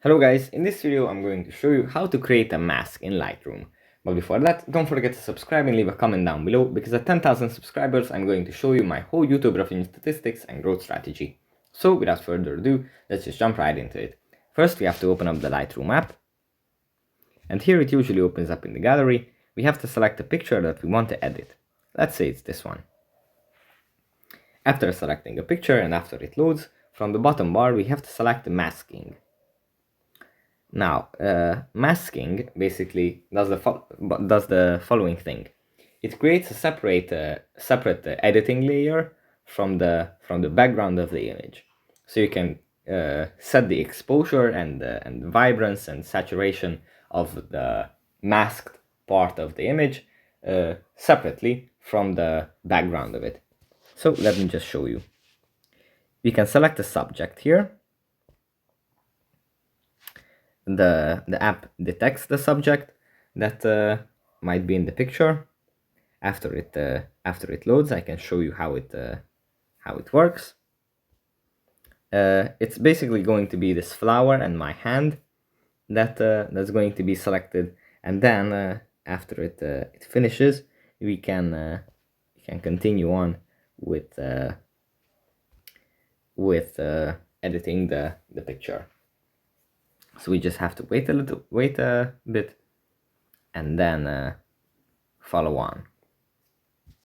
Hello guys, in this video I'm going to show you how to create a mask in Lightroom. But before that, don't forget to subscribe and leave a comment down below, because at 10,000 subscribers I'm going to show you my whole YouTube revenue statistics and growth strategy. So without further ado, let's just jump right into it. First we have to open up the Lightroom app. And here it usually opens up in the gallery. We have to select a picture that we want to edit. Let's say it's this one. After selecting a picture and after it loads, from the bottom bar we have to select the masking. Now, masking basically does the following thing. It creates a separate editing layer from the background of the image. So you can set the exposure and vibrance and saturation of the masked part of the image separately from the background of it. So let me just show you. We can select a subject here. The app detects the subject that might be in the picture. After it loads, I can show you how it works. It's basically going to be this flower and my hand that's going to be selected, and then after it finishes, we can continue on with editing the picture. So we just have to wait a bit, and then follow on.